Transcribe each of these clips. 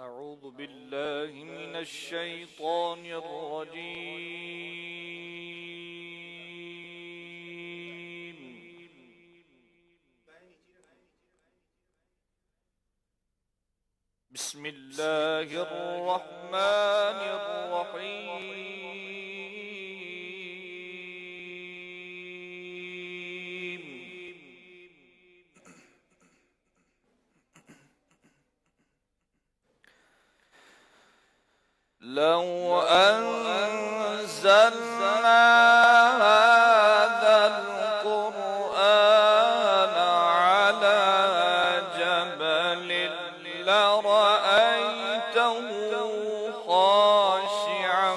أعوذ بالله من الشيطان الرجيم. بسم الله الرحمن الرحيم. لو أنزلنا هذا القرآن على جبل لرأيته خاشعا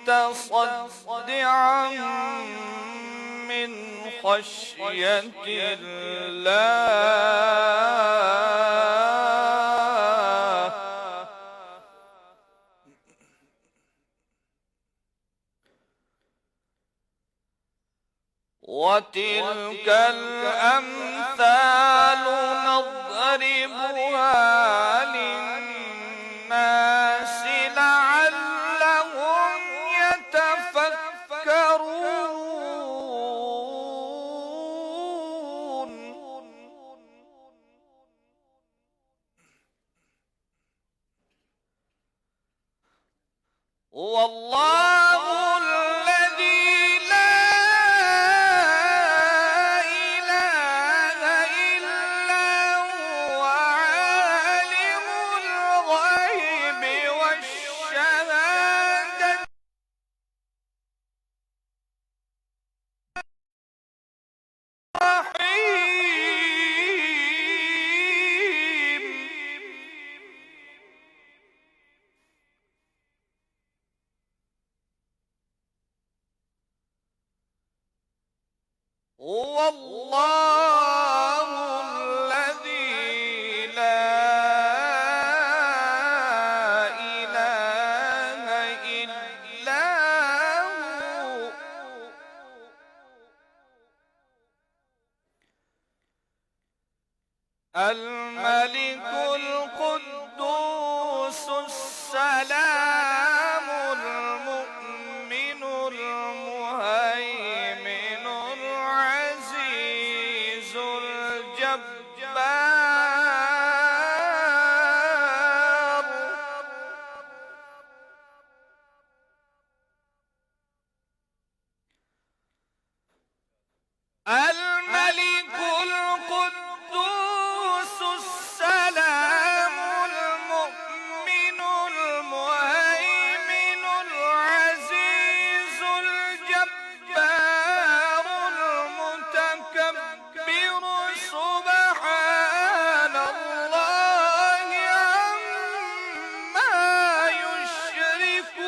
متصدعا من خشية الله. وتلك الأمثال نضربها للناس لعلهم يتفكرون. والله الذي لا إله إلا هو عالم الغيب والشهادة الرحيم. هو الله الذي لا إله إلا هو الملك القدوس السلام المؤمن المهيمن العزيز الجبار. الملك القدوس السلام المؤمن المهيمن العزيز الجبار المتكبر سبحان الله عما يشركون.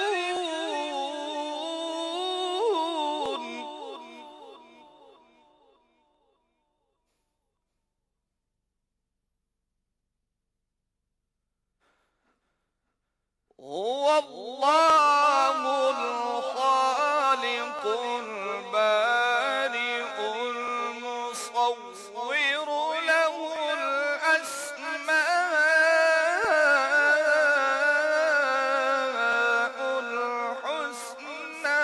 هو الله الخالق البارئ المصور له الأسماء الحسنى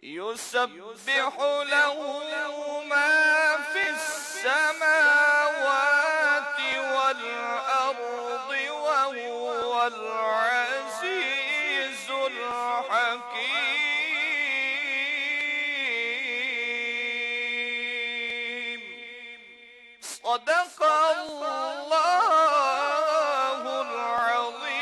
يسبح له ما في السماوات والأرض وهو العزيز الحكيم. صدق الله العظيم.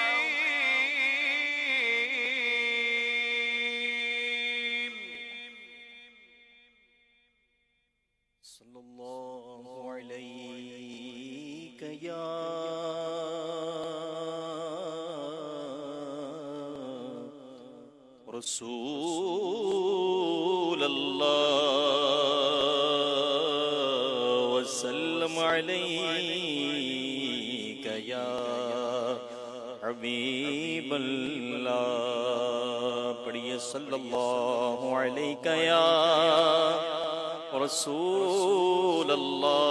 صلى الله عليك يا رسول الله وسلم عليك يا حبيب الله پڑھیے صلی اللہ علیک یا رسول اللہ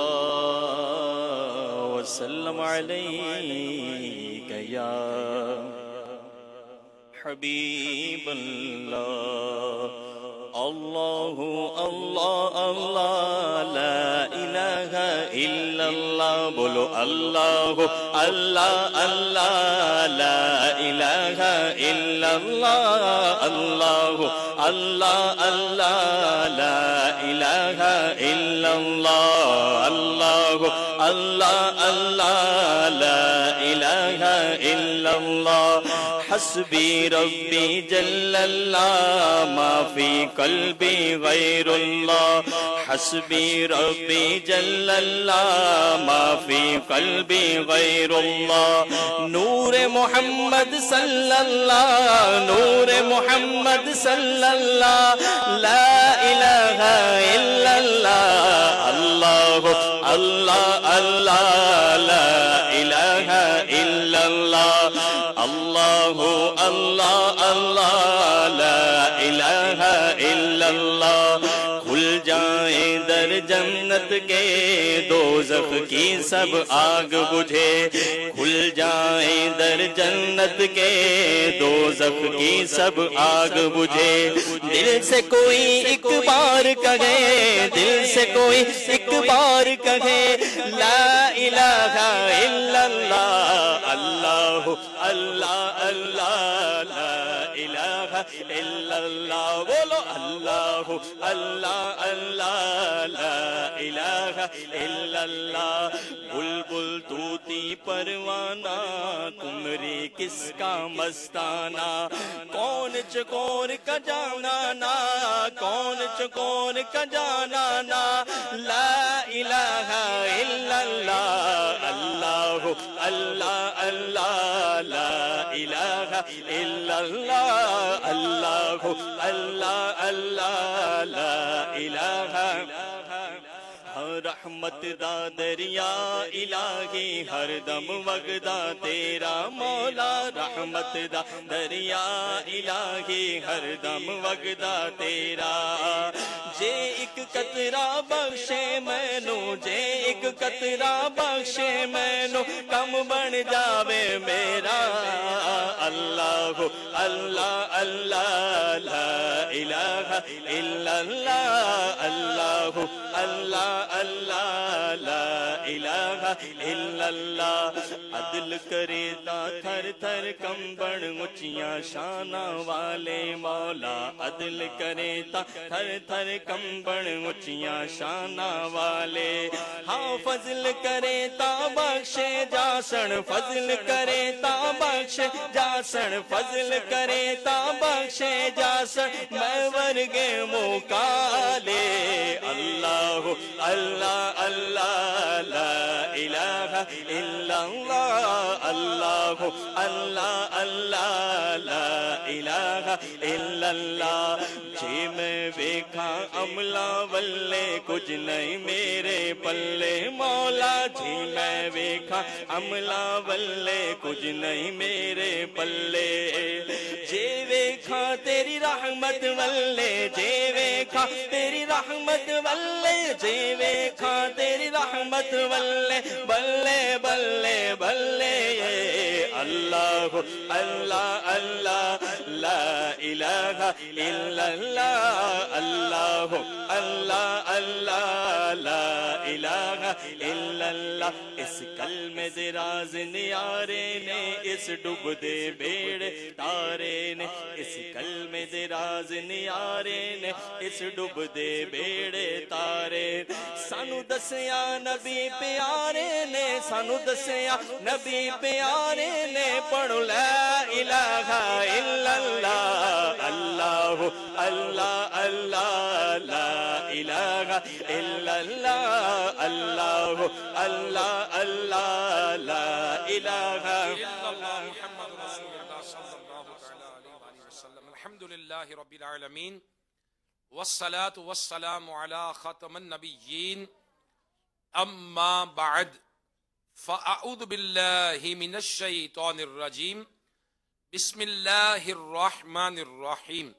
وسلم علیک یا حبیب اللہ اللہ اللہ اللہ لا الہ الا اللہ بولو اللہ اللہ اللہ لا الہ الا اللہ اللہ اللہ اللہ لا الہ الا اللہ اللہ اللہ اللہ لا الہ الا اللہ حسبی ربی جل اللہ ما فی قلبی غیر اللہ حسبی ربی جل اللہ ما فی قلبی غیر اللہ نور محمد صلی اللہ نور محمد صلی اللہ لا الہ الا اللہ اللہ اللہ اللہ لا الہ الا اللہ اللہ اللہ اللہ لا الہ الا اللہ کھل جائیں در جنت کے دوزخ کی سب آگ بجھے کھل جائیں در جنت کے دوزخ کی سب آگ بجھے دل سے کوئی ایک بار کہے دل سے کوئی ایک بار کہے لا الہ الا اللہ اللہ اللہ اللہ لا الہ الا اللہ بولو اللہ اللہ اللہ لا الہ الا اللہ بلبل طوطی پروانہ تمری کس کا مستانہ کون چکور کا جانانا کون چکور کا جانانا لا الہ الا اللہ اللہ اللہ اللہ لا الہ الا اللہ اللہ اللہ اللہ لا الہ رحمت دا دریا الہی ہر دم وگدا تیرا مولا رحمت دا دریا الہی ہر دم وگدا تیرا جے ایک قطرہ بخشے مینوں جے ایک قطرہ بخشے مینوں کم بن جاوے میرا اللہ اللہ اللہ لا الہ الا اللہ اللہ اللہ اللہ لا الہ الا اللہ عدل کرے تا تھر تھر کمبن اونچیاں شاناں والے مولا عدل کرے تا تھر تھر کمبن اونچیاں شاناں والے ہاں فضل کرے تا بخشے جاسن فضل کرے تا بخشے جاسن فضل کرے تا بخشے جاسن میں ورگے مکالے اللہ اللہ اللہ لا الہ الا اللہ اللہ اللہ اللہ لا الہ الا اللہ جی میں ویکھا عملہ ولے کچھ نہیں میرے پلے مولا جی میں ویکھا عملہ ولے کچھ نہیں میرے پلے جے ویکھا تیری رحمت ولے جے ویکھا تیری رحمت ولے جے ویکھا تیری رحمت ولے بلے بلے بلے اللہ اللہ اللہ لا الہ الا اللہ اللہ اللہ اللہ لا الہ الا اللہ اس کلمے دے راز نیارے نے اس ڈوب دے بیڑے تارے نے اس کلمے دے راز نیارے نے اس ڈوب دے بیڑے تارے سانو دسیا نبی پیارے نے سانو دسیا نبی پیارے نے پڑھو لا الہ الا اللہ اللہ اللہ اللہ لا الہ الا اللہ اللہ اللہ اللہ لا الہ الا اللہ محمد رسول اللہ صلی اللہ علیہ وسلم الحمدللہ رب العالمین والصلاة والسلام علی خاتم النبیین اما بعد فاعوذ باللہ من الشیطان الرجیم بسم اللہ الرحمن الرحیم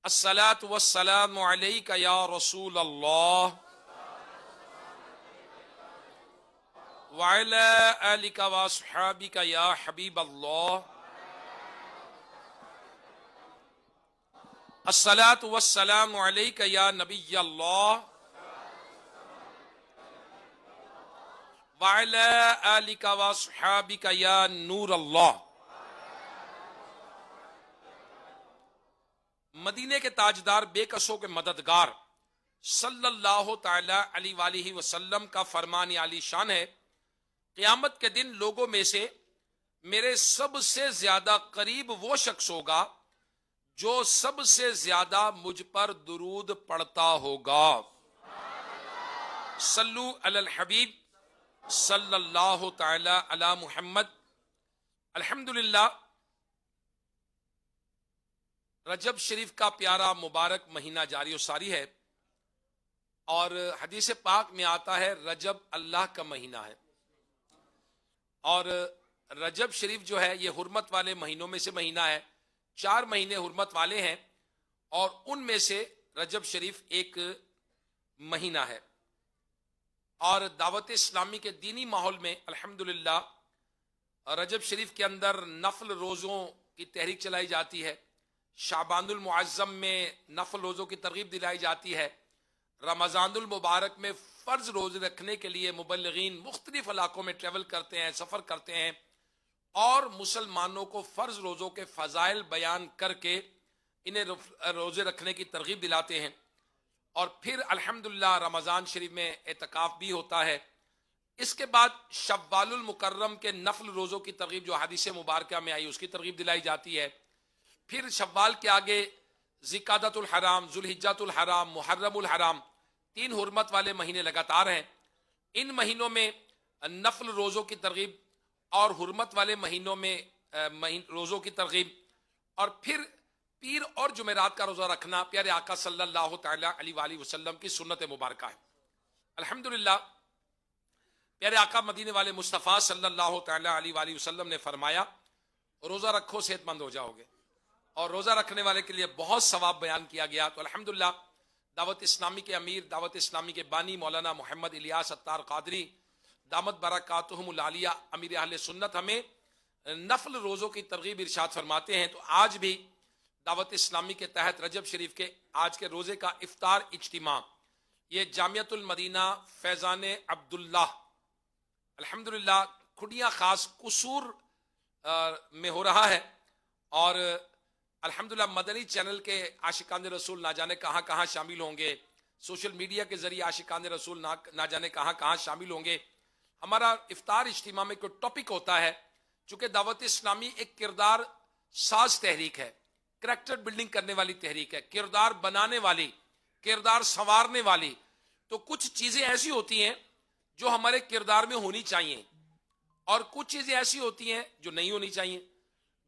الصلاۃ والسلام علیک یا رسول اللہ وعلی آلک واصحابک یا حبیب اللہ الصلاۃ والسلام علیک یا نبی اللہ وعلی آلک واصحابک یا نور اللہ۔ مدینے کے تاجدار بے کسوں کے مددگار صلی اللہ تعالی علیہ وآلہ وسلم کا فرمان عالی شان ہے، قیامت کے دن لوگوں میں سے میرے سب سے زیادہ قریب وہ شخص ہوگا جو سب سے زیادہ مجھ پر درود پڑھتا ہوگا۔ صلو علی الحبیب صلی اللہ تعالی علی محمد۔ الحمدللہ، رجب شریف کا پیارا مبارک مہینہ جاری و ساری ہے، اور حدیث پاک میں آتا ہے رجب اللہ کا مہینہ ہے، اور رجب شریف جو ہے یہ حرمت والے مہینوں میں سے مہینہ ہے۔ 4 مہینے حرمت والے ہیں اور ان میں سے رجب شریف ایک مہینہ ہے، اور دعوت اسلامی کے دینی ماحول میں الحمدللہ رجب شریف کے اندر نفل روزوں کی تحریک چلائی جاتی ہے، شعبان المعظم میں نفل روزوں کی ترغیب دلائی جاتی ہے، رمضان المبارک میں فرض روزے رکھنے کے لیے مبلغین مختلف علاقوں میں ٹریول کرتے ہیں، سفر کرتے ہیں، اور مسلمانوں کو فرض روزوں کے فضائل بیان کر کے انہیں روزے رکھنے کی ترغیب دلاتے ہیں، اور پھر الحمدللہ رمضان شریف میں اعتکاف بھی ہوتا ہے۔ اس کے بعد شوال المکرم کے نفل روزوں کی ترغیب جو حدیث مبارکہ میں آئی اس کی ترغیب دلائی جاتی ہے۔ پھر شوال کے آگے ذوالقعدۃ الحرام، ذوالحجۃ الحرام، محرم الحرام، 3 حرمت والے مہینے لگاتار ہیں۔ ان مہینوں میں نفل روزوں کی ترغیب اور حرمت والے مہینوں میں روزوں کی ترغیب، اور پھر پیر اور جمعرات کا روزہ رکھنا پیارے آقا صلی اللہ تعالی علیہ وآلہ وسلم کی سنت مبارکہ ہے۔ الحمدللہ پیارے آقا مدینے والے مصطفیٰ صلی اللہ تعالی علیہ وآلہ وسلم نے فرمایا روزہ رکھو صحت مند ہو جاؤ گے، اور روزہ رکھنے والے کے لیے بہت ثواب بیان کیا گیا۔ تو الحمدللہ دعوت اسلامی کے امیر، دعوت اسلامی کے بانی مولانا محمد الیاس اتار قادری دامت برکاتہم العالیہ امیر اہل سنت ہمیں نفل روزوں کی ترغیب ارشاد فرماتے ہیں۔ تو آج بھی دعوت اسلامی کے تحت رجب شریف کے آج کے روزے کا افطار اجتماع یہ جامعۃ المدینہ فیضان عبداللہ الحمدللہ کھڈیاں خاص قصور میں ہو رہا ہے، اور الحمدللہ مدنی چینل کے عاشقان رسول نہ جانے کہاں کہاں شامل ہوں گے، سوشل میڈیا کے ذریعے عاشقان رسول نہ جانے کہاں کہاں شامل ہوں گے۔ ہمارا افطار اجتماع میں کوئی ٹاپک ہوتا ہے، چونکہ دعوت اسلامی ایک کردار ساز تحریک ہے، کریکٹر بلڈنگ کرنے والی تحریک ہے، کردار بنانے والی، کردار سنوارنے والی۔ تو کچھ چیزیں ایسی ہوتی ہیں جو ہمارے کردار میں ہونی چاہیے، اور کچھ چیزیں ایسی ہوتی ہیں جو نہیں ہونی چاہیے۔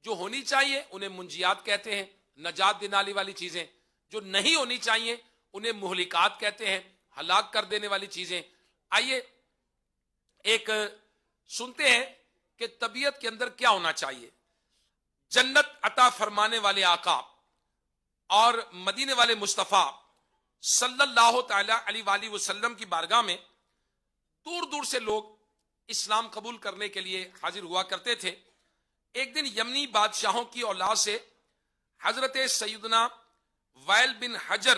جو ہونی چاہیے انہیں منجیات کہتے ہیں، نجات دینے والی چیزیں، جو نہیں ہونی چاہیے انہیں مہلکات کہتے ہیں، ہلاک کر دینے والی چیزیں۔ آئیے ایک سنتے ہیں کہ طبیعت کے اندر کیا ہونا چاہیے۔ جنت عطا فرمانے والے آقا اور مدینے والے مصطفیٰ صلی اللہ تعالی علیہ وآلہ وسلم کی بارگاہ میں دور دور سے لوگ اسلام قبول کرنے کے لیے حاضر ہوا کرتے تھے۔ ایک دن یمنی بادشاہوں کی اولاد سے حضرت سیدنا وائل بن حجر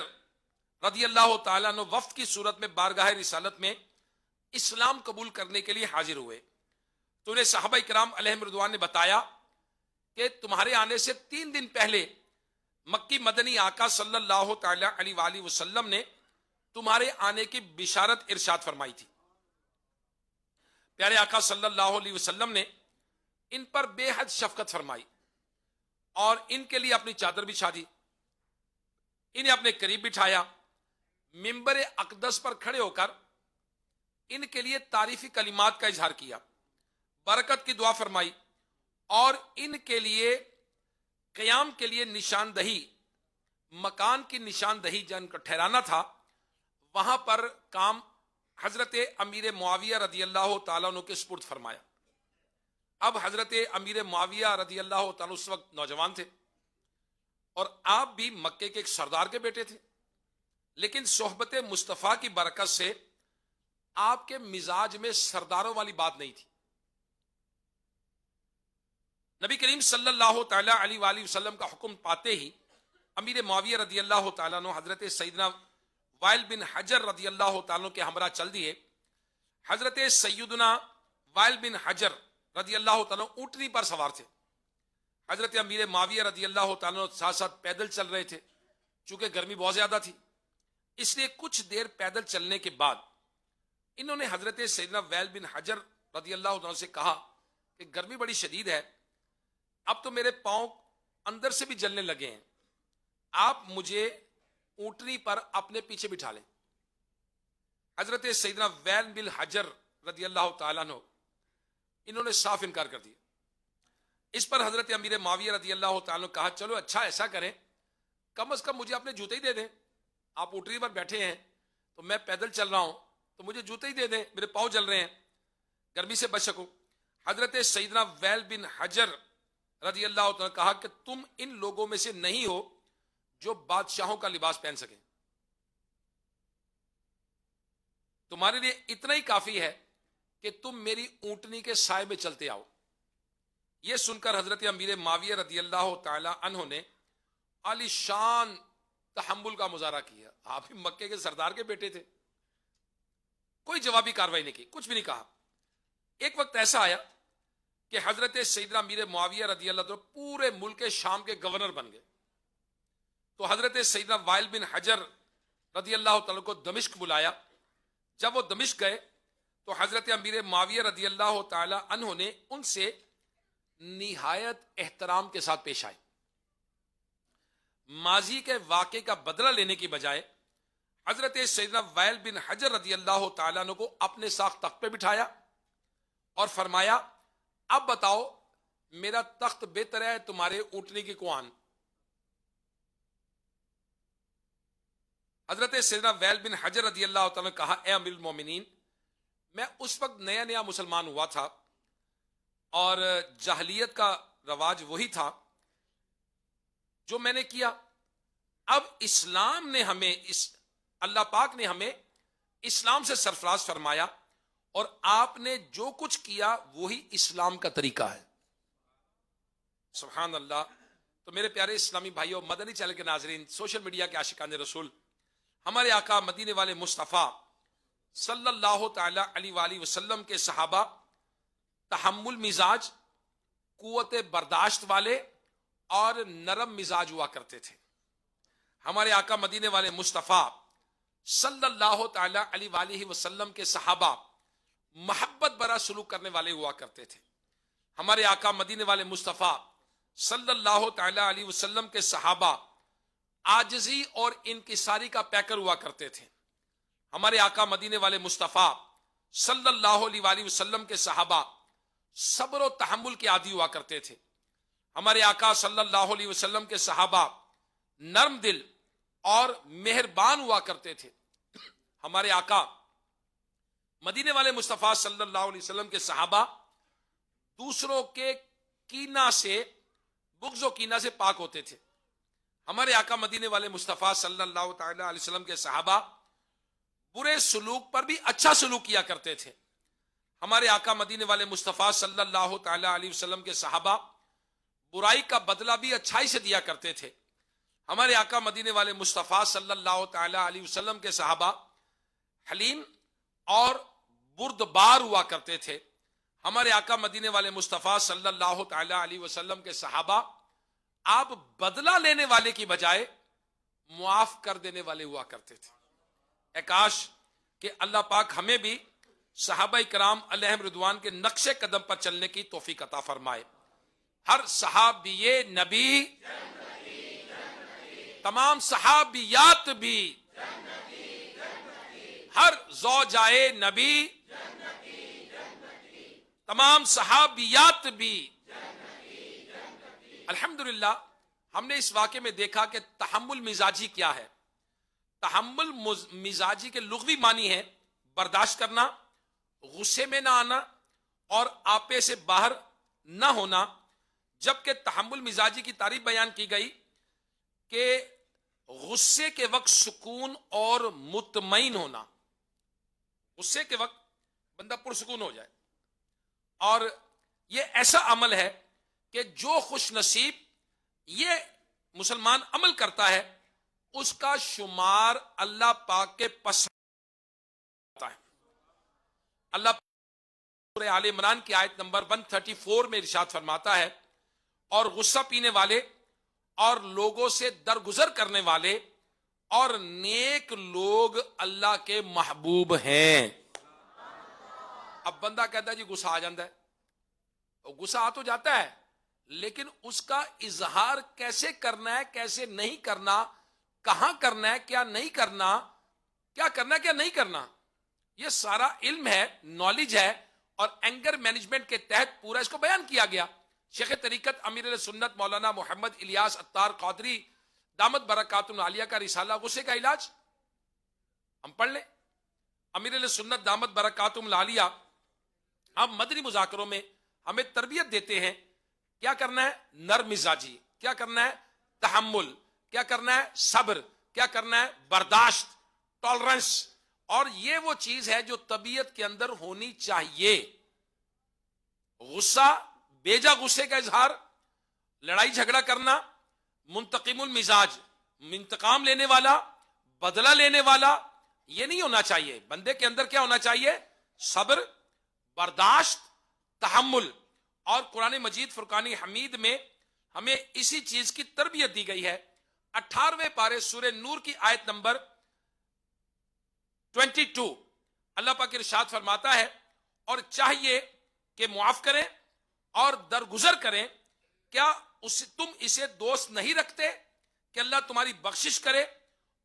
رضی اللہ تعالیٰ عنہ وفد کی صورت میں بارگاہ رسالت میں اسلام قبول کرنے کے لیے حاضر ہوئے، تو انہیں صحابہ کرام علیہم رضوان نے بتایا کہ تمہارے آنے سے 3 دن پہلے مکی مدنی آقا صلی اللہ تعالی علیہ وآلہ وسلم نے تمہارے آنے کی بشارت ارشاد فرمائی تھی۔ پیارے آقا صلی اللہ علیہ وسلم نے ان پر بے حد شفقت فرمائی اور ان کے لیے اپنی چادر بچھا دی، انہیں اپنے قریب بٹھایا، منبر اقدس پر کھڑے ہو کر ان کے لیے تعریفی کلمات کا اظہار کیا، برکت کی دعا فرمائی، اور ان کے لیے قیام کے لیے نشاندہی، مکان کی نشاندہی جن کو ٹھہرانا تھا وہاں پر کام حضرت امیر معاویہ رضی اللہ تعالیٰ عنہ کے سپرد فرمایا. اب حضرت امیر معاویہ رضی اللہ تعالیٰ اس وقت نوجوان تھے اور آپ بھی مکے کے ایک سردار کے بیٹے تھے، لیکن صحبت مصطفیٰ کی برکت سے آپ کے مزاج میں سرداروں والی بات نہیں تھی. نبی کریم صلی اللہ تعالیٰ علیہ وآلہ وسلم کا حکم پاتے ہی امیر معاویہ رضی اللہ تعالیٰ عنہ حضرت سیدنا وائل بن حجر رضی اللہ تعالیٰ کے ہمراہ چل دیے. حضرت سیدنا وائل بن حجر رضی اللہ تعالیٰ اونٹنی پر سوار تھے. حضرت امیر معاویہ رضی اللہ تعالیٰ ساتھ ساتھ پیدل چل رہے تھے. چونکہ گرمی بہت زیادہ تھی اس لیے کچھ دیر پیدل چلنے کے بعد انہوں نے حضرت سیدنا وائل بن حجر رضی اللہ تعالیٰ سے کہا کہ گرمی بڑی شدید ہے، اب تو میرے پاؤں اندر سے بھی جلنے لگے ہیں، آپ مجھے اونٹنی پر اپنے پیچھے بٹھا لیں. حضرت سیدنا وائل بن حجر رضی اللہ تعالیٰ عنہ انہوں نے صاف انکار کر دیا. اس پر حضرت امیر معاویہ رضی اللہ تعالیٰ نے کہا چلو اچھا ایسا کریں، کم از کم مجھے اپنے جوتے ہی دے دیں. آپ اونٹنی پر بیٹھے ہیں تو میں پیدل چل رہا ہوں تو مجھے جوتے ہی دے دیں، میرے پاؤں جل رہے ہیں، گرمی سے بچ سکوں. حضرت سیدنا وائل بن حجر رضی اللہ تعالیٰ نے کہا کہ تم ان لوگوں میں سے نہیں ہو جو بادشاہوں کا لباس پہن سکیں، تمہارے لیے اتنا ہی کافی ہے کہ تم میری اونٹنی کے سائے میں چلتے آؤ. یہ سن کر حضرت امیر معاویہ رضی اللہ تعالی عنہ نے عالی شان تحمل کا مظاہرہ کیا. آپ ہی مکے کے سردار کے بیٹے تھے، کوئی جوابی کاروائی نہیں کی، کچھ بھی نہیں کہا. ایک وقت ایسا آیا کہ حضرت سیدنا امیر معاویہ رضی اللہ تعالی پورے ملک شام کے گورنر بن گئے. تو حضرت سیدنا وائل بن حجر رضی اللہ تعالیٰ کو دمشق بلایا. جب وہ دمشق گئے تو حضرت امیر معاویہ رضی اللہ تعالی عنہ نے ان سے نہایت احترام کے ساتھ پیش آئے. ماضی کے واقعے کا بدلہ لینے کی بجائے حضرت سیدنا وائل بن حجر رضی اللہ تعالیٰ عنہ کو اپنے ساتھ تخت پہ بٹھایا اور فرمایا اب بتاؤ میرا تخت بہتر ہے تمہارے اونٹنی کی کوان. حضرت سیدنا وائل بن حجر رضی اللہ تعالیٰ نے کہا اے امیر المومنین، میں اس وقت نیا نیا مسلمان ہوا تھا اور جاہلیت کا رواج وہی تھا جو میں نے کیا. اب اسلام نے ہمیں اللہ پاک نے ہمیں اسلام سے سرفراز فرمایا اور آپ نے جو کچھ کیا وہی اسلام کا طریقہ ہے. سبحان اللہ. تو میرے پیارے اسلامی بھائیوں، مدنی چینل کے ناظرین، سوشل میڈیا کے عاشقان رسول، ہمارے آقا مدینے والے مصطفیٰ صلی اللہ تعالی علیہ وآلہ وسلم کے صحابہ تحمل مزاج، قوت برداشت والے اور نرم مزاج ہوا کرتے تھے. ہمارے آقا مدینے والے مصطفیٰ صلی اللہ تعالی علیہ وآلہ وسلم کے صحابہ محبت برا سلوک کرنے والے ہوا کرتے تھے. ہمارے آقا مدینے والے مصطفیٰ صلی اللہ تعالی علیہ وسلم کے صحابہ عاجزی اور انکساری کا پیکر ہوا کرتے تھے. ہمارے آقا مدینے والے مصطفیٰ صلی اللہ علیہ وآلہ وسلم کے صحابہ صبر و تحمل کے عادی ہوا کرتے تھے. ہمارے آقا صلی اللہ علیہ وسلم کے صحابہ نرم دل اور مہربان ہوا کرتے تھے. ہمارے آقا مدینے والے مصطفیٰ صلی اللہ علیہ وسلم کے صحابہ دوسروں کے کینہ سے، بغض و کینہ سے پاک ہوتے تھے. ہمارے آقا مدینے والے مصطفیٰ صلی اللہ تعالی علیہ وسلم کے صحابہ برے سلوک پر بھی اچھا سلوک کیا کرتے تھے. ہمارے آقا مدینے والے مصطفیٰ صلی اللہ تعالی علیہ وسلم کے صحابہ برائی کا بدلہ بھی اچھائی سے دیا کرتے تھے. ہمارے آقا مدینے والے مصطفیٰ صلی اللہ تعالی علیہ وسلم کے صحابہ حلیم اور بردبار ہوا کرتے تھے. ہمارے آقا مدینے والے مصطفیٰ صلی اللہ تعالی علیہ وسلم کے صحابہ آپ بدلہ لینے والے کی بجائے معاف کر دینے والے ہوا کرتے تھے. اے کاش کہ اللہ پاک ہمیں بھی صحابہ کرام علیہم رضوان کے نقش قدم پر چلنے کی توفیق عطا فرمائے. ہر صحابی نبی، تمام صحابیات بھی، ہر زوجائے نبی، تمام صحابیات بھی. الحمدللہ ہم نے اس واقعے میں دیکھا کہ تحمل مزاجی کیا ہے. تحمل مزاجی کے لغوی معنی ہے برداشت کرنا، غصے میں نہ آنا اور آپے سے باہر نہ ہونا، جبکہ تحمل مزاجی کی تعریف بیان کی گئی کہ غصے کے وقت سکون اور مطمئن ہونا، غصے کے وقت بندہ پرسکون ہو جائے، اور یہ ایسا عمل ہے کہ جو خوش نصیب یہ مسلمان عمل کرتا ہے اس کا شمار اللہ پاک کے پسند ہے۔ اللہ پاک سورہ آل عمران کی آیت نمبر 134 میں ارشاد فرماتا ہے، اور غصہ پینے والے اور لوگوں سے درگزر کرنے والے اور نیک لوگ اللہ کے محبوب ہیں۔ اب بندہ کہتا ہے جی غصہ آ جاتا ہے، غصہ آ تو جاتا ہے، لیکن اس کا اظہار کیسے کرنا ہے، کیسے نہیں کرنا، کہاں کرنا ہے، کیا نہیں کرنا، کیا کرنا ہے، کیا نہیں کرنا، یہ سارا علم ہے، نالج ہے، اور اینگر مینجمنٹ کے تحت پورا اس کو بیان کیا گیا۔ شیخ طریقت امیر علیہ سنت مولانا محمد الیاس عطار قادری دامت برکاتہ عالیہ کا رسالہ غصے کا علاج ہم پڑھ لیں۔ امیر علیہ سنت دامت برکاتہ عالیہ اب مدنی مذاکروں میں ہمیں تربیت دیتے ہیں، کیا کرنا ہے، نرم مزاجی، کیا کرنا ہے، تحمل، کیا کرنا ہے، صبر، کیا کرنا ہے، برداشت، ٹالرنس، اور یہ وہ چیز ہے جو طبیعت کے اندر ہونی چاہیے۔ غصہ، بیجا غصے کا اظہار، لڑائی جھگڑا کرنا، منتقم المزاج، انتقام لینے والا، بدلہ لینے والا، یہ نہیں ہونا چاہیے۔ بندے کے اندر کیا ہونا چاہیے، صبر، برداشت، تحمل، اور قرآن مجید فرقان حمید میں ہمیں اسی چیز کی تربیت دی گئی ہے۔ 18ویں پارے سورہ نور کی آیت نمبر 22 اللہ پاک ارشاد فرماتا ہے، اور چاہیے کہ معاف کریں اور درگزر کریں، کیا تم اسے دوست نہیں رکھتے کہ اللہ تمہاری بخشش کرے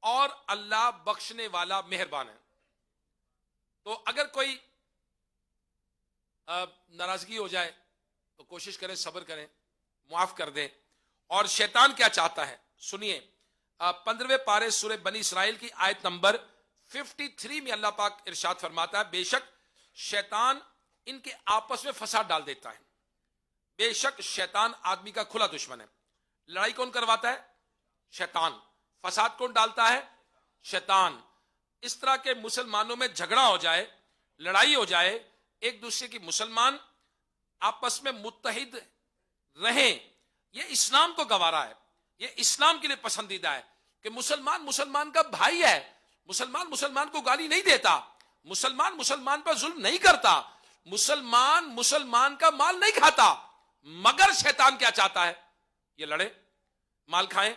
اور اللہ بخشنے والا مہربان ہے۔ تو اگر کوئی ناراضگی ہو جائے تو کوشش کریں، صبر کریں، معاف کر دیں۔ اور شیطان کیا چاہتا ہے سنیے، 15ویں پارے سورہ بنی اسرائیل کی آیت نمبر 53 میں اللہ پاک ارشاد فرماتا ہے، بے شک شیطان ان کے آپس میں فساد ڈال دیتا ہے۔ بے شک شیطان آدمی کا کھلا دشمن ہے۔ لڑائی کون کرواتا ہے، شیطان۔ فساد کون ڈالتا ہے، شیطان۔ اس طرح کے مسلمانوں میں جھگڑا ہو جائے، لڑائی ہو جائے، ایک دوسرے کی مسلمان آپس میں متحد رہیں، یہ اسلام کو گوارا ہے، یہ اسلام کے لیے پسندیدہ ہے کہ مسلمان مسلمان کا بھائی ہے، مسلمان مسلمان کو گالی نہیں دیتا، مسلمان مسلمان پر ظلم نہیں کرتا، مسلمان مسلمان کا مال نہیں کھاتا۔ مگر شیطان کیا چاہتا ہے، یہ لڑے، مال کھائیں،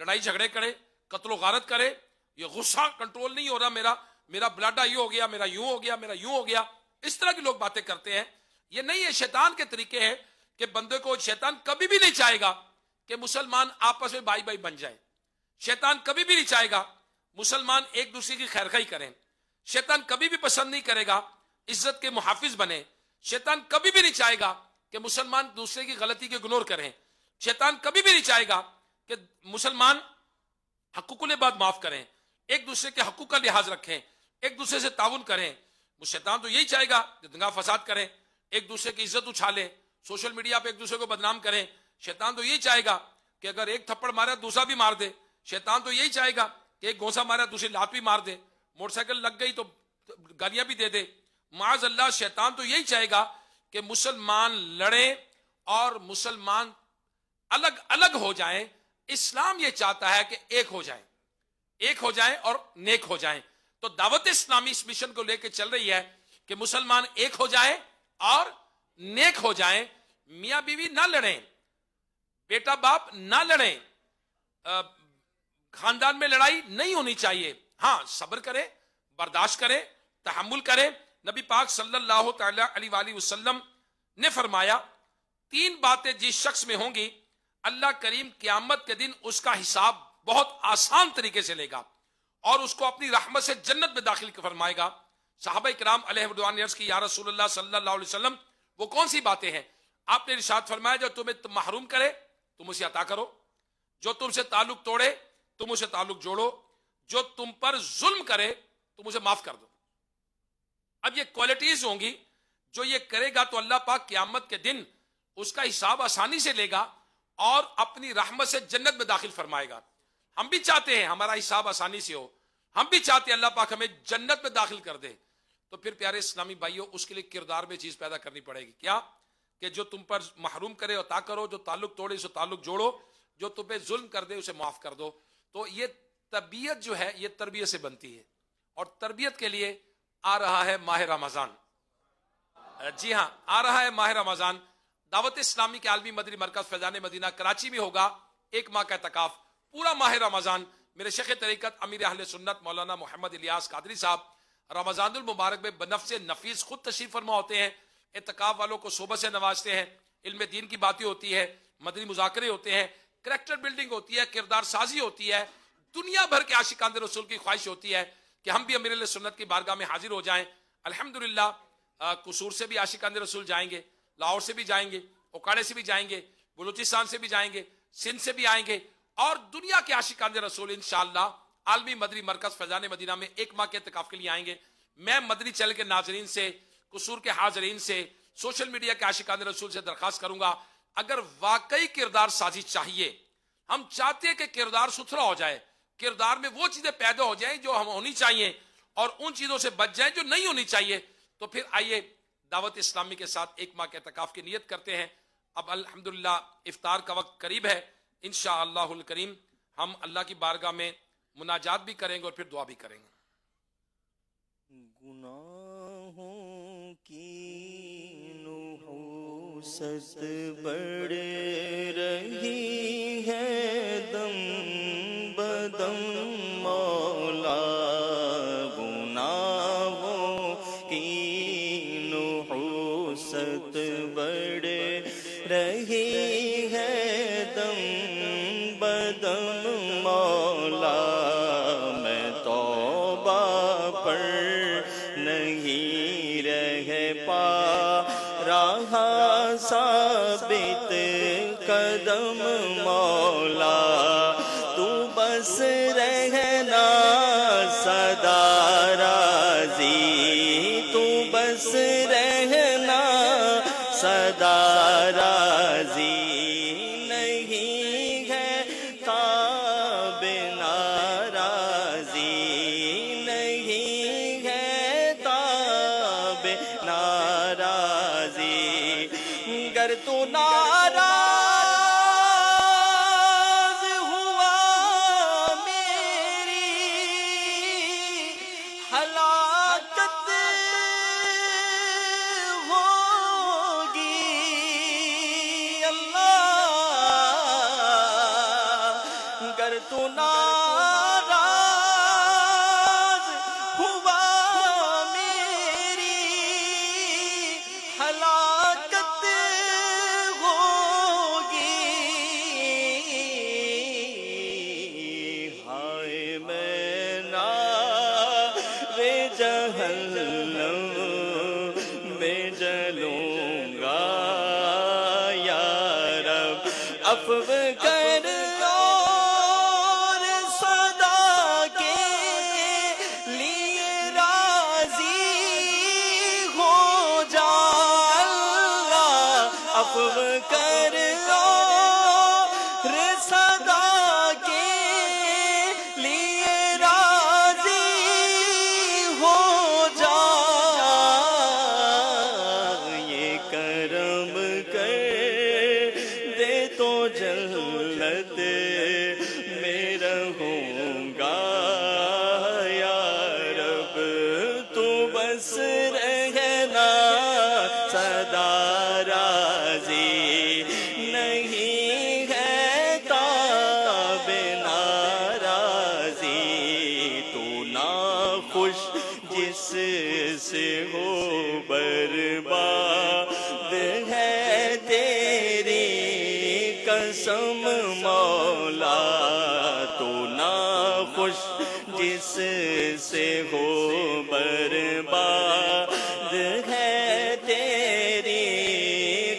لڑائی جھگڑے کرے، قتل و غارت کرے، یہ غصہ کنٹرول نہیں ہو رہا، میرا بلاڈا یوں ہو گیا، میرا یوں ہو گیا، میرا یوں ہو گیا، اس طرح کی لوگ باتیں کرتے ہیں۔ یہ نہیں ہے، شیطان کے طریقے ہیں کہ بندے کو شیطان کبھی بھی نہیں چاہے گا کہ مسلمان آپس میں بھائی بھائی بن جائیں، شیطان کبھی بھی نہیں چاہے گا مسلمان ایک دوسرے کی خیر خواہی کریں، شیطان کبھی بھی پسند نہیں کرے گا عزت کے محافظ بنے، شیطان کبھی بھی نہیں چاہے گا کہ مسلمان دوسرے کی غلطی کے اگنور کریں، شیطان کبھی بھی نہیں چاہے گا کہ مسلمان حقوق العباد معاف کریں، ایک دوسرے کے حقوق کا لحاظ رکھیں، ایک دوسرے سے تعاون کریں۔ وہ شیطان تو یہی چاہے گا کہ دنگا فساد کریں، ایک دوسرے کی عزت اچھالیں، سوشل میڈیا پہ ایک دوسرے کو بدنام کریں۔ شیطان تو یہی چاہے گا کہ اگر ایک تھپڑ مارا دوسرا بھی مار دے، شیطان تو یہی چاہے گا کہ ایک گھونسا مارا دوسری لات بھی مار دے، موٹر سائیکل لگ گئی تو گالیاں بھی دے دے۔ معاذ اللہ، شیطان تو یہی چاہے گا کہ مسلمان لڑیں اور مسلمان الگ الگ ہو جائیں۔ اسلام یہ چاہتا ہے کہ ایک ہو جائیں، ایک ہو جائیں اور نیک ہو جائیں۔ تو دعوت اسلامی اس مشن کو لے کے چل رہی ہے کہ مسلمان ایک ہو جائیں اور نیک ہو جائیں۔ میاں بیوی نہ لڑیں، بیٹا باپ نہ لڑیں، خاندان میں لڑائی نہیں ہونی چاہیے۔ ہاں، صبر کریں، برداشت کریں، تحمل کریں۔ نبی پاک صلی اللہ تعالی علیہ وآلہ وسلم نے فرمایا، 3 باتیں جس شخص میں ہوں گی اللہ کریم قیامت کے دن اس کا حساب بہت آسان طریقے سے لے گا اور اس کو اپنی رحمت سے جنت میں داخل فرمائے گا۔ صحابہ کرام علیہ رضوان نے عرض کی، یا رسول اللہ صلی اللہ علیہ وسلم وہ کون سی باتیں ہیں؟ آپ نے ارشاد فرمایا، جو تمہیں محروم کرے تم اسے عطا کرو، جو تم سے تعلق توڑے تم اسے تعلق جوڑو، جو تم پر ظلم کرے تم اسے معاف کر دو۔ اب یہ کوالٹیز ہوں گی، جو یہ کرے گا تو اللہ پاک قیامت کے دن اس کا حساب آسانی سے لے گا اور اپنی رحمت سے جنت میں داخل فرمائے گا۔ ہم بھی چاہتے ہیں ہمارا حساب آسانی سے ہو، ہم بھی چاہتے ہیں اللہ پاک ہمیں جنت میں داخل کر دے، تو پھر پیارے اسلامی بھائیوں اس کے لیے کردار میں چیز پیدا کرنی پڑے گی، کیا کہ جو تم پر محروم کرے عطا کرو، جو تعلق توڑے اسے تعلق جوڑو، جو تم پہ ظلم کر دے اسے معاف کر دو۔ تو یہ طبیعت جو ہے یہ تربیت سے بنتی ہے، اور تربیت کے لیے آ رہا ہے ماہ رمضان۔ جی ہاں، آ رہا ہے ماہ رمضان۔ دعوت اسلامی کے عالمی مدنی مرکز فیضان مدینہ کراچی میں ہوگا 1 ماہ کا اعتکاف، پورا ماہ رمضان۔ میرے شیخ طریقت امیر اہل سنت مولانا محمد الیاس قادری صاحب رمضان المبارک میں بنفس نفیس خود تشریف فرما ہوتے ہیں، اعتکاف والوں کو صحبت سے نوازتے ہیں، علم دین کی باتیں ہوتی ہے، مدنی مذاکرے ہوتے ہیں، کریکٹر بلڈنگ ہوتی ہے، کردار سازی ہوتی ہے، دنیا بھر کے عاشقان رسول کی خواہش ہوتی ہے کہ ہم بھی امیر اہل سنت کی بارگاہ میں حاضر ہو جائیں۔ الحمدللہ قصور سے بھی عاشقان رسول جائیں گے، لاہور سے بھی جائیں گے، اوکاڑے سے بھی جائیں گے، بلوچستان سے بھی جائیں گے، سندھ سے بھی آئیں گے، اور دنیا کے عاشقان رسول انشاءاللہ عالمی مدنی مرکز فیضان مدینہ میں 1 ماہ کے اعتکاف کے لیے آئیں گے۔ میں مدنی چینل کے ناظرین سے، قصور کے حاضرین سے، سوشل میڈیا کے عاشقان رسول سے درخواست کروں گا، اگر واقعی کردار سازی چاہیے، ہم چاہتے ہیں کہ کردار ستھرا ہو جائے، کردار میں وہ چیزیں پیدا ہو جائیں جو ہم ہونی چاہیے اور ان چیزوں سے بچ جائیں جو نہیں ہونی چاہیے، تو پھر آئیے دعوت اسلامی کے ساتھ 1 ماہ کے اعتکاف کی نیت کرتے ہیں۔ اب الحمدللہ افطار کا وقت قریب ہے، انشاءاللہ الکریم ہم اللہ کی بارگاہ میں مناجات بھی کریں گے اور پھر دعا بھی کریں گے۔ گناہوں کی نحوست بڑھ رہی ہے دم بدم مولا، گناہوں کی نحوست بڑھ رہی ہے دم بدم مولا، میں توبہ پر نہیں رہ پا رہا ثابت قدم مولا، تو بس رہنا سدا راضی، تو بس رہنا سدا راضی، نہیں ہے تاب ناراضی، نہیں ہے تاب ناراضی، گر تو ناراض ہوا میری ہلاکت ہوگی، اللہ گر تو ناراض ہوا میری ہلاکت ہوگی، ہائے میں نار جہنم میں جلوں گا یا رب، عفو کر اور صدا کے لیے راضی ہو جا، اللہ عفو کر اور صدا کے لیے راضی ہو جا، یہ کرم کر دے تو جنت میں رہوں گا یا رب، تو بس رہنا سدا راضی، نہیں ہے تاب ناراضی، تو ناخوش جس سے ہو برباد ہے تیری قسم مولا، تو ناخوش جس سے ہو برباد ہے تیری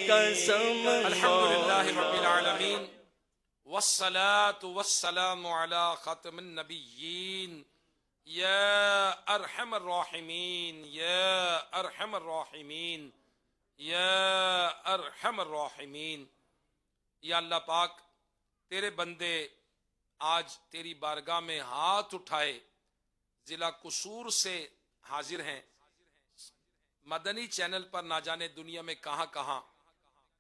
قسم الحمدللہ رب العالمین والصلاة والسلام علی خاتم النبیین یا ارحم الراحمین یا ارحم الراحمین یا ارحم الراحمین۔ یا اللہ پاک تیرے بندے آج تیری بارگاہ میں ہاتھ اٹھائے ضلع قصور سے حاضر ہیں۔ مدنی چینل پر نہ جانے دنیا میں کہاں کہاں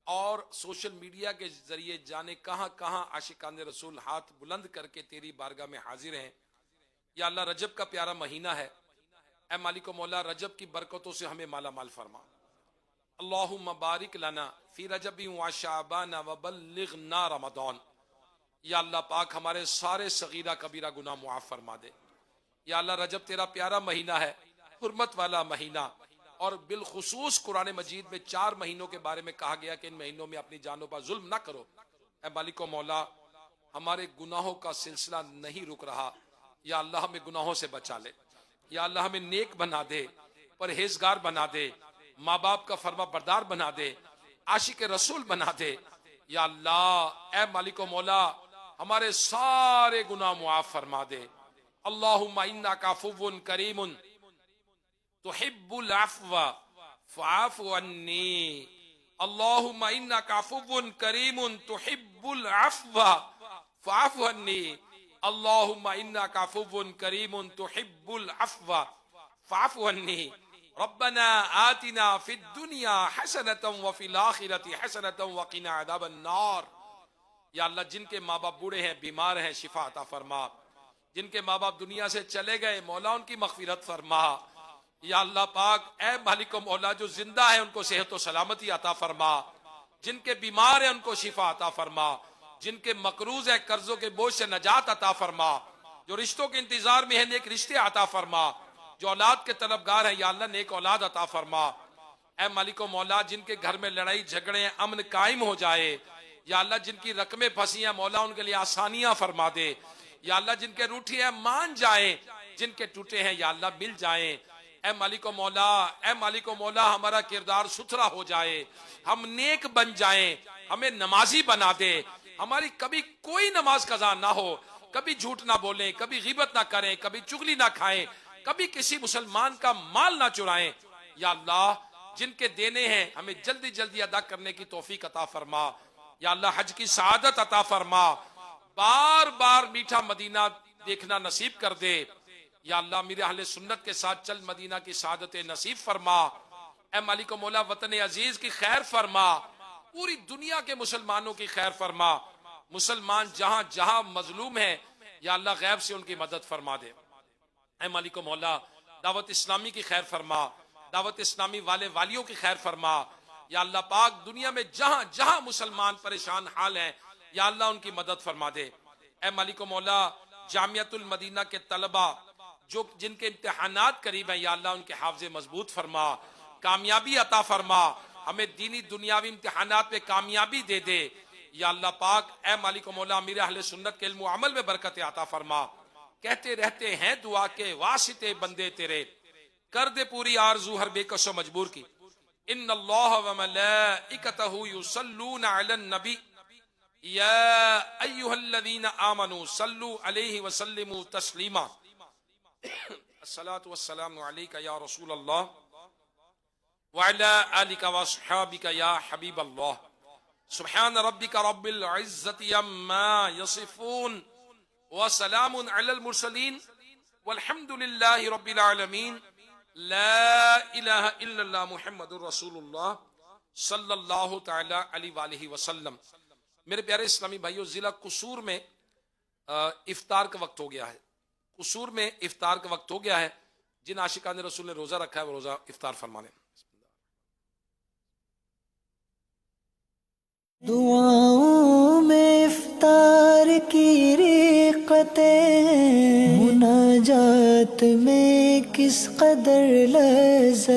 اور سوشل میڈیا کے ذریعے جانے کہاں کہاں عاشقان رسول ہاتھ بلند کر کے تیری بارگاہ میں حاضر ہیں۔ یا اللہ رجب کا پیارا مہینہ ہے، اے مالک و مولا رجب کی برکتوں سے ہمیں مالا مال فرما۔ اللہم بارک لنا فی رجب و شعبان وبلغنا رمضان۔ یا اللہ پاک ہمارے سارے صغیرہ کبیرہ گناہ معاف فرما دے۔ یا اللہ رجب تیرا پیارا مہینہ ہے، حرمت والا مہینہ، اور بالخصوص قرآن مجید میں 4 مہینوں کے بارے میں کہا گیا کہ ان مہینوں میں اپنی جانوں پر ظلم نہ کرو۔ اے مالک و مولا ہمارے گناہوں کا سلسلہ نہیں رک رہا، یا اللہ ہمیں گناہوں سے بچا لے، یا اللہ ہمیں نیک بنا دے، پرہیزگار بنا دے، ماں باپ کا فرما بردار بنا دے، عاشق رسول بنا دے۔ یا اللہ اے مالک و مولا ہمارے سارے گناہ معاف فرما دے۔ اللہم انک عفو کریم تحب العفو فاعف عنی۔ اللہم انک عفو کریم تحب العفو فاعف عنی۔ اللہم انک عفو کریم تحب العفو فاعف عنی۔ ربنا آتنا فی الدنیا حسنۃ وفی الآخرۃ حسنۃ وقنا عذاب النار۔ یا اللہ جن کے ماں باپ بوڑھے ہیں، بیمار ہیں، شفا عطا فرما۔ جن کے ماں باپ دنیا سے چلے گئے مولا ان کی مغفرت فرما۔ یا اللہ پاک اے مالک و مولا جو زندہ ہے ان کو صحت و سلامتی عطا فرما، جن کے بیمار ہیں ان کو شفا عطا فرما، جن کے مقروض ہے قرضوں کے بوجھ سے نجات عطا فرما، جو رشتوں کے انتظار میں ہیں نیک رشتے عطا فرما، جو اولاد کے طلبگار ہیں یا اللہ نیک اولاد عطا فرما۔ اے مالک و مولا جن کے گھر میں لڑائی جھگڑے امن قائم ہو جائے، یا اللہ جن کی رقمیں پھنسی ہیں مولا ان کے لیے آسانیاں فرما دے۔ یا اللہ جن کے روٹھی ہیں مان جائیں، جن کے ٹوٹے ہیں یا اللہ مل جائیں۔ اے مالک و مولا اے مالک و مولا ہمارا کردار ستھرا ہو جائے، ہم نیک بن جائیں، ہمیں نمازی بنا دے، ہماری کبھی کوئی نماز قضا نہ ہو، کبھی جھوٹ نہ بولیں، کبھی غیبت نہ کریں، کبھی چغلی نہ کھائیں، کبھی کسی مسلمان کا مال نہ چرائیں۔ یا اللہ جن کے دینے ہیں ہمیں جلدی جلدی ادا کرنے کی توفیق عطا فرما۔ یا اللہ حج کی سعادت عطا فرما، بار بار میٹھا مدینہ دیکھنا نصیب کر دے۔ یا اللہ میرے اہل سنت کے ساتھ چل مدینہ کی سعادت نصیب فرما۔ اے مالک و مولا وطن عزیز کی خیر فرما، پوری دنیا کے مسلمانوں کی خیر فرما۔ مسلمان جہاں جہاں مظلوم ہے یا اللہ غیب سے ان کی مدد فرما دے۔ اے مالک و مولا دعوت اسلامی کی خیر فرما، دعوت اسلامی والے والیوں کی خیر فرما۔ یا اللہ پاک دنیا میں جہاں جہاں مسلمان پریشان حال ہیں یا اللہ ان کی مدد فرما دے۔ اے مالک و مولا جامعۃ المدینہ کے طلبہ جن کے امتحانات قریب ہیں یا اللہ ان کے حافظے مضبوط فرما، کامیابی عطا فرما، ہمیں دینی دنیاوی امتحانات میں کامیابی دے دے۔ یا اللہ پاک اے مالک و مولا امیر اہل سنت کے علم و عمل میں برکت عطا فرما۔ کہتے رہتے ہیں دعا کے واسطے بندے تیرے، کر دے پوری آرزو ہر بے کس و مجبور کی۔ ان اللہ و ملائکتہ یصلون علی النبی یا ایہا الذین آمنوا صلوا علیہ وسلموا تسلیما۔ الصلاۃ والسلام علیک یا رسول اللہ وعلی آلک واصحابک یا حبیب اللہ۔ سبحان ربک رب العزت عما یصفون وسلام علی المرسلین والحمد للہ رب العالمین۔ لا الہ الا اللہ محمد رسول اللہ صلی اللہ تعالی علیہ وآلہ وسلم۔ میرے پیارے اسلامی بھائیو ضلع قصور میں افطار کا وقت ہو گیا ہے، قصور میں افطار کا وقت ہو گیا ہے۔ جن عاشقان رسول نے روزہ رکھا ہے وہ روزہ افطار فرما لیں۔ دعاؤں میں افطار کی رقطیں، مناجات میں کس قدر لذت